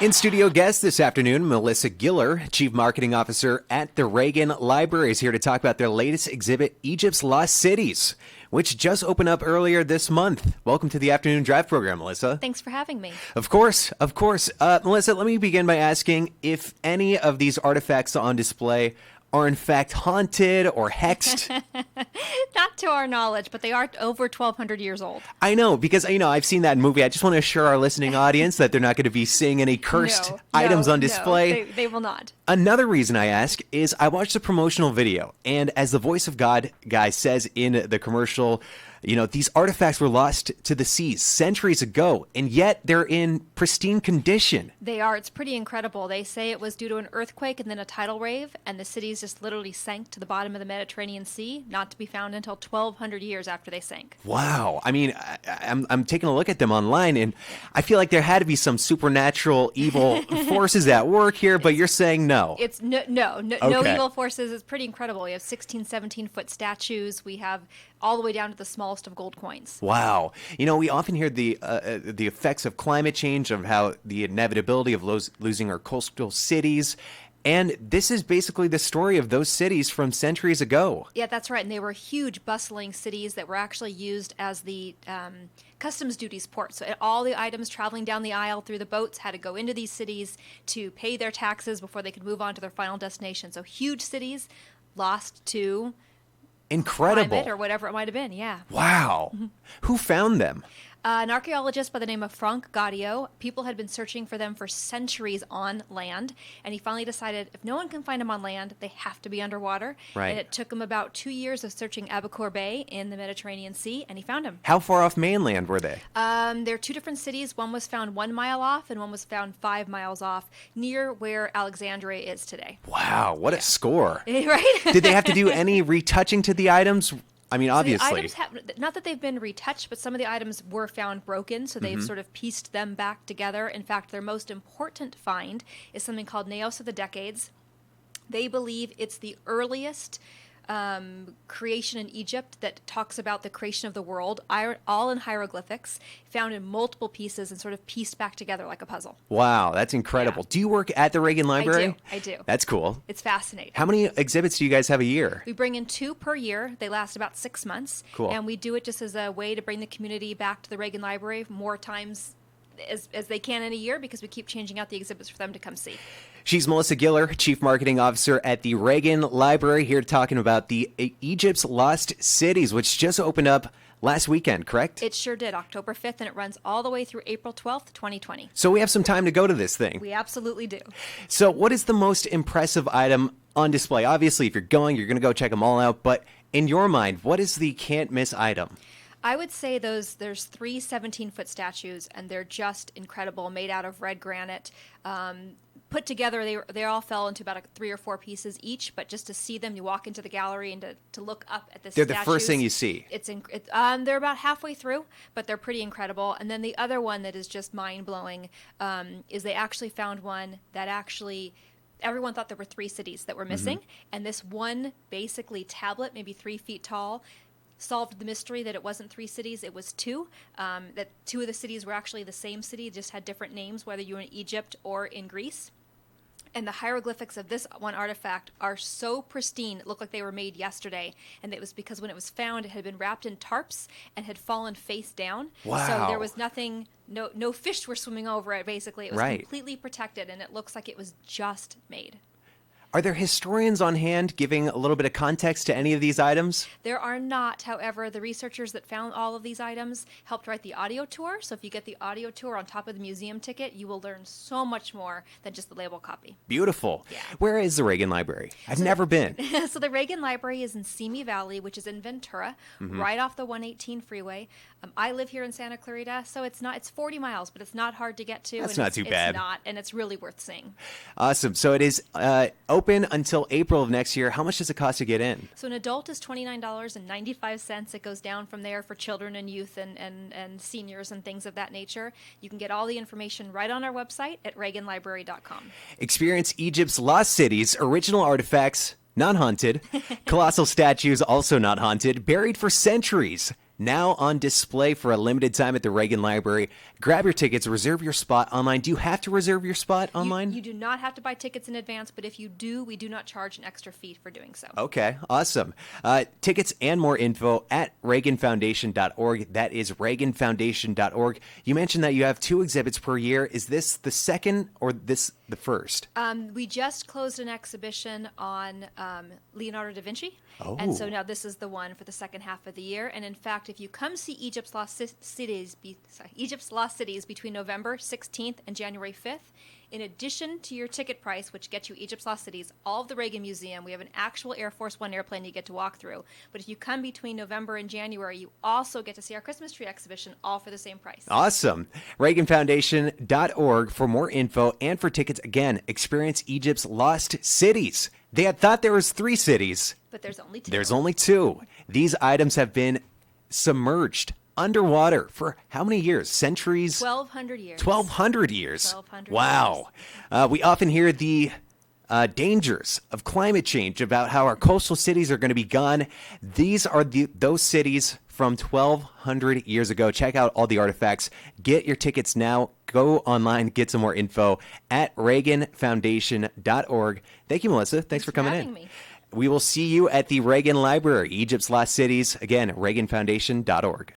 In studio guest this afternoon, Melissa Giller, Chief Marketing Officer at the Reagan Library, is here to talk about their latest exhibit, Egypt's Lost Cities, which just opened up earlier this month. Welcome to the Afternoon Drive program, Melissa. Thanks for having me. Of course. Melissa, let me begin by asking if any of these artifacts on display are in fact haunted or hexed. Not to our knowledge, but they are over 1,200 years old. I know, because, I've seen that movie. I just want to assure our listening audience that they're not going to be seeing any cursed items on display. No, they will not. Another reason I ask is I watched the promotional video, and as the voice of God guy says in the commercial, these artifacts were lost to the seas centuries ago, and yet they're in pristine condition. They are. It's pretty incredible. They say it was due to an earthquake and then a tidal wave, and the cities just literally sank to the bottom of the Mediterranean Sea, not to be found until 1,200 years after they sank. Wow. I mean, I'm taking a look at them online, and I feel like there had to be some supernatural evil forces at work here, but you're saying no. It's no Okay. evil forces. It's pretty incredible. We have 16, 17-foot statues. We have all the way down to the smallest of gold coins. Wow. We often hear the effects of climate change, of how the inevitability of losing our coastal cities. And this is basically the story of those cities from centuries ago. Yeah, that's right. And they were huge, bustling cities that were actually used as the customs duties port. So all the items traveling down the aisle through the boats had to go into these cities to pay their taxes before they could move on to their final destination. So huge cities lost to incredible climate or whatever it might have been. Yeah. Wow. Who found them? An archaeologist by the name of Franck Goddio. People had been searching for them for centuries on land, and he finally decided if no one can find them on land, they have to be underwater. Right. And it took him about 2 years of searching Abacour Bay in the Mediterranean Sea, and he found them. How far off mainland were they? There are two different cities. One was found 1 mile off, and one was found 5 miles off, near where Alexandria is today. Wow, what a score. Right? Did they have to do any retouching to the items? I mean, obviously. The items not that they've been retouched, but some of the items were found broken, so they've sort of pieced them back together. In fact, their most important find is something called Naos of the Decades. They believe it's the earliest creation in Egypt that talks about the creation of the world, all in hieroglyphics, found in multiple pieces and sort of pieced back together like a puzzle. Wow, that's incredible. Yeah. Do you work at the Reagan Library? I do. That's cool. It's fascinating. How many exhibits do you guys have a year? We bring in 2 per year. They last about 6 months. Cool. And we do it just as a way to bring the community back to the Reagan Library more times as they can in a year, because we keep changing out the exhibits for them to come see. She's Melissa Giller, Chief Marketing Officer at the Reagan Library, here talking about the Egypt's Lost Cities, which just opened up last weekend, correct? It sure did, October 5th, and it runs all the way through April 12th, 2020. So we have some time to go to this thing. We absolutely do. So what is the most impressive item on display? Obviously, if you're going to go check them all out, but in your mind, what is the can't-miss item? I would say there's 3 17-foot statues, and they're just incredible, made out of red granite. Put together, they all fell into about 3 or 4 pieces each, but just to see them, you walk into the gallery and to look up at the They're statues. the first thing you see. They're about halfway through, but they're pretty incredible. And then the other one that is just mind-blowing is they actually found one that everyone thought there were 3 cities that were missing, and this one basically tablet, maybe 3 feet tall, solved the mystery that it wasn't 3 cities, it was 2. That 2 of the cities were actually the same city, just had different names, whether you were in Egypt or in Greece. And the hieroglyphics of this one artifact are so pristine, it looked like they were made yesterday. And it was because when it was found, it had been wrapped in tarps and had fallen face down. Wow. So there was nothing, no fish were swimming over it, basically. It was Right. completely protected, and it looks like it was just made. Are there historians on hand giving a little bit of context to any of these items? There are not. However, the researchers that found all of these items helped write the audio tour. So if you get the audio tour on top of the museum ticket, you will learn so much more than just the label copy. Beautiful. Yeah. Where is the Reagan Library? I've never been. So the Reagan Library is in Simi Valley, which is in Ventura, right off the 118 freeway. I live here in Santa Clarita, so it's 40 miles, but it's not hard to get to. That's and not too bad. It's not, and it's really worth seeing. Awesome. So it is open until April of next year. How much does it cost to get in? So an adult is $29.95. It goes down from there for children and youth and seniors and things of that nature. You can get all the information right on our website at reaganlibrary.com. Experience Egypt's lost cities, original artifacts, not haunted, colossal statues, also not haunted, buried for centuries. now on display for a limited time at the Reagan Library. Grab your tickets, reserve your spot online. Do you have to reserve your spot online? You do not have to buy tickets in advance, but if you do, we do not charge an extra fee for doing so. Okay, awesome. Tickets and more info at reaganfoundation.org. That is reaganfoundation.org. You mentioned that you have 2 exhibits per year. Is this the second or this the first? We just closed an exhibition on Leonardo da Vinci, Oh. and so now this is the one for the second half of the year. And in fact, if you come see Egypt's Lost Cities between November 16th and January 5th, in addition to your ticket price, which gets you Egypt's Lost Cities, all of the Reagan Museum, we have an actual Air Force One airplane you get to walk through. But if you come between November and January, you also get to see our Christmas tree exhibition, all for the same price. Awesome. reaganfoundation.org for more info and for tickets. Again, experience Egypt's lost cities. They had thought there was 3 cities. But there's only 2. There's only 2. These items have been submerged underwater for how many years? Centuries? 1,200 years. 1,200 years. 1,200 Wow. We often hear the dangers of climate change, about how our coastal cities are going to be gone. These are those cities from 1,200 years ago. Check out all the artifacts. Get your tickets now. Go online, get some more info at reaganfoundation.org. Thank you, Melissa. Thanks for coming in. Me. We will see you at the Reagan Library, Egypt's Lost Cities. Again, reaganfoundation.org.